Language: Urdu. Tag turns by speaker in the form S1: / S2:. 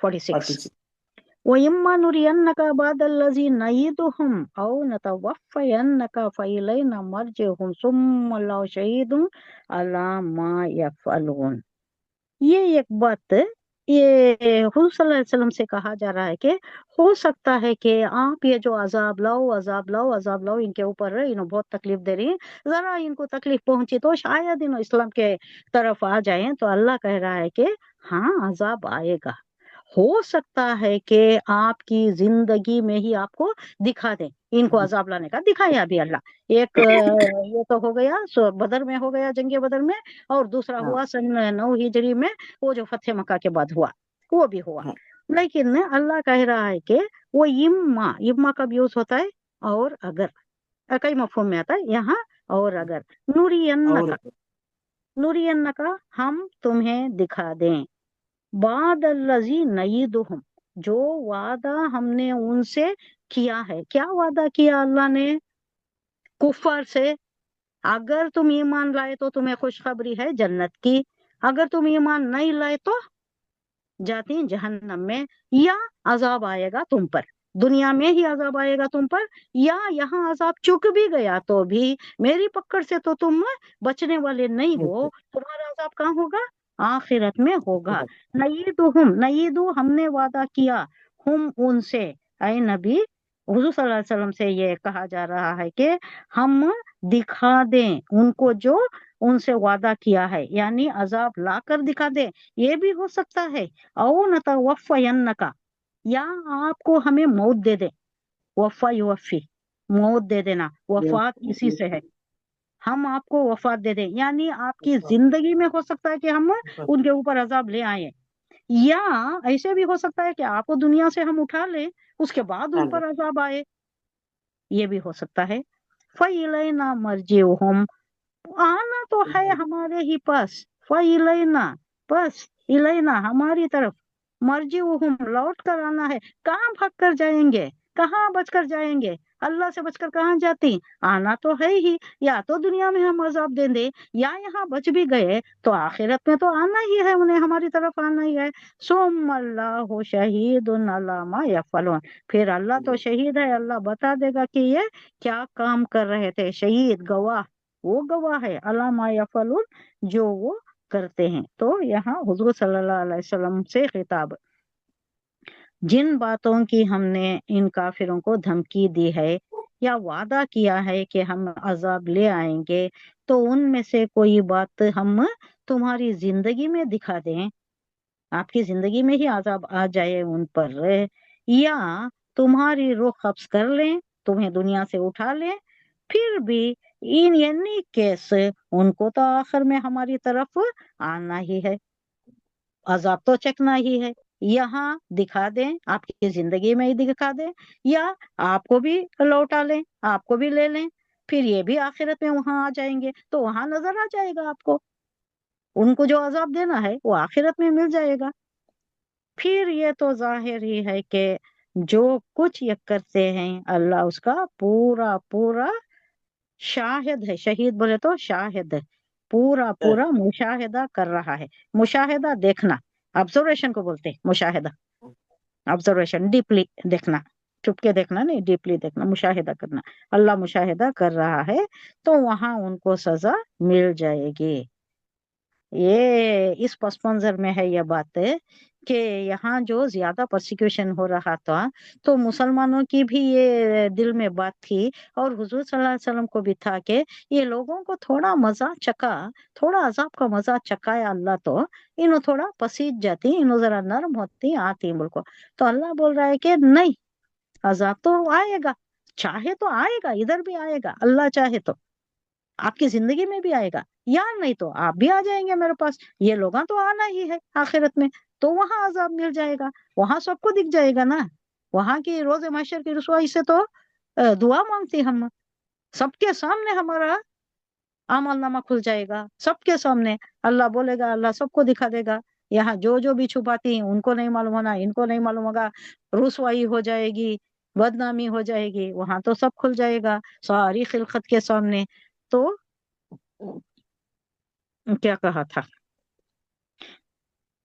S1: 46।
S2: 46.
S1: وَإِمَّا نُرِيَنَّكَ بَعْضَ الَّذِي نَعِدُهُمْ أَوْ نَتَوَفَّيَنَّكَ فَإِلَيْنَا مَرْجِعُهُمْ ثُمَّ اللَّهُ شَهِيدٌ عَلَى مَا يَفْعَلُونَ۔ یہ ایک بات یہ حضور صلی اللہ علیہ وسلم سے کہا جا رہا ہے کہ ہو سکتا ہے کہ آپ یہ جو عذاب لاؤ عذاب لاؤ عذاب لاؤ ان کے اوپر انہوں بہت تکلیف دے رہی ہیں، ذرا ان کو تکلیف پہنچی تو شاید انہوں اسلام کے طرف آ جائیں، تو اللہ کہہ رہا ہے کہ ہاں عذاب آئے گا، ہو سکتا ہے کہ آپ کی زندگی میں ہی آپ کو دکھا دیں، ان کو عذاب لانے کا دکھایا بھی اللہ۔ ایک یہ تو ہو گیا بدر میں ہو گیا، جنگ بدر میں، اور دوسرا
S2: ہاں
S1: ہوا سن 9 ہجری میں، وہ جو فتح مکہ کے بعد ہوا وہ بھی ہوا۔
S2: ہاں
S1: لیکن اللہ کہہ رہا ہے کہ وہ اما کب یوز ہوتا ہے؟ اور اگر، کئی مفہوم میں آتا ہے یہاں، اور اگر
S2: اور
S1: نورینکا ہم تمہیں دکھا دیں، بعد الذی نعیدہم جو وعدہ ہم نے ان سے کیا ہے۔ کیا وعدہ کیا اللہ نے کفار سے؟ اگر تم ایمان لائے تو تمہیں خوشخبری ہے جنت کی، اگر تم ایمان نہیں لائے تو جاتی جہنم میں، یا عذاب آئے گا تم پر، دنیا میں ہی عذاب آئے گا تم پر، یا یہاں عذاب چک بھی گیا تو بھی میری پکڑ سے تو تم بچنے والے نہیں ہو، تمہارا عذاب کہاں ہوگا؟ آخرت میں ہوگا۔ نعیدو ہم نے وعدہ کیا، ہم ان سے، اے نبی حضور صلی اللہ علیہ وسلم سے یہ کہا جا رہا ہے کہ ہم دکھا دیں ان کو جو ان سے وعدہ کیا ہے، یعنی عذاب لا کر دکھا دیں، یہ بھی ہو سکتا ہے۔ او نتوفینکا، یا آپ کو ہمیں موت دے دیں، وفا یوفی موت دے دینا، وفات اسی سے ہے، ہم آپ کو وفات دے دیں، یعنی آپ کی زندگی میں ہو سکتا ہے کہ ہم ان کے اوپر عذاب لے آئیں، یا ایسے بھی ہو سکتا ہے کہ آپ کو دنیا سے ہم اٹھا لیں، اس کے بعد ان پر عذاب آئے، یہ بھی ہو سکتا ہے۔ فَإِلَيْنَا مَرْجِعُهُمْ، آنا تو ہے ہمارے ہی پاس، فَإِلَيْنَا بس، الینا ہماری طرف، مرجعہم لوٹ کر آنا ہے۔ کہاں بھاگ کر جائیں گے، کہاں بچ کر جائیں گے، اللہ سے بچ کر کہاں جاتی؟ آنا تو ہے ہی، یا تو دنیا میں ہم عذاب دیں دے، یا یہاں بچ بھی گئے تو آخرت میں تو آنا ہی ہے، انہیں ہماری طرف آنا ہی ہے۔ ثم اللہ شہید علی ما یفعلون، پھر اللہ تو شہید ہے، اللہ بتا دے گا کہ یہ کیا کام کر رہے تھے، شہید گواہ، وہ گواہ ہے علی ما یفعلون جو وہ کرتے ہیں۔ تو یہاں حضور صلی اللہ علیہ وسلم سے خطاب، جن باتوں کی ہم نے ان کافروں کو دھمکی دی ہے یا وعدہ کیا ہے کہ ہم عذاب لے آئیں گے، تو ان میں سے کوئی بات ہم تمہاری زندگی میں دکھا دیں، آپ کی زندگی میں ہی عذاب آ جائے ان پر، یا تمہاری روح قبض کر لیں، تمہیں دنیا سے اٹھا لیں، پھر بھی ان یعنی کیس ان کو تو آخر میں ہماری طرف آنا ہی ہے، عذاب تو چکنا ہی ہے، یہاں دکھا دیں، آپ کی زندگی میں ہی دکھا دیں، یا آپ کو بھی لوٹا لیں، آپ کو بھی لے لیں، پھر یہ بھی آخرت میں وہاں آ جائیں گے تو وہاں نظر آ جائے گا آپ کو، ان کو جو عذاب دینا ہے وہ آخرت میں مل جائے گا۔ پھر یہ تو ظاہر ہی ہے کہ جو کچھ یہ کرتے ہیں اللہ اس کا پورا پورا شاہد ہے، شہید بولے تو شاہد ہے، پورا پورا مشاہدہ کر رہا ہے۔ مشاہدہ دیکھنا، آبزرویشن کو بولتے ہیں مشاہدہ، آبزرویشن ڈیپلی دیکھنا، چپ کے دیکھنا نہیں، ڈیپلی دیکھنا، مشاہدہ کرنا، اللہ مشاہدہ کر رہا ہے، تو وہاں ان کو سزا مل جائے گی۔ یہ اس پس منظر میں ہے یہ بات کہ یہاں جو زیادہ پرسیکیوشن ہو رہا تھا تو مسلمانوں کی بھی یہ دل میں بات تھی، اور حضور صلی اللہ علیہ وسلم کو بھی تھا کہ یہ لوگوں کو تھوڑا مزہ چکا، تھوڑا عذاب کا مزہ چکایا اللہ تو انہوں تھوڑا پسیج جاتی، انہوں ذرا نرم ہوتی آتی ملک کو، تو اللہ بول رہا ہے کہ نہیں، عذاب تو آئے گا، چاہے تو آئے گا، ادھر بھی آئے گا، اللہ چاہے تو آپ کی زندگی میں بھی آئے گا، یا نہیں تو آپ بھی آ جائیں گے میرے پاس، یہ لوگاں تو آنا ہی ہے آخرت میں، تو وہاں عذاب مل جائے گا، وہاں سب کو دکھ جائے گا نا، وہاں کی روز محشر کی رسوائی سے تو دعا مانگتی ہم، سب کے سامنے ہمارا اعمال نامہ کھل جائے گا، سب کے سامنے اللہ بولے گا، اللہ سب کو دکھا دے گا، یہاں جو جو بھی چھپاتی ہیں ان کو نہیں معلوم ہونا، ان کو نہیں معلوم ہوگا، رسوائی ہو جائے گی، بدنامی ہو جائے گی، وہاں تو سب کھل جائے گا ساری خلقت کے سامنے۔ تو کیا کہا تھا،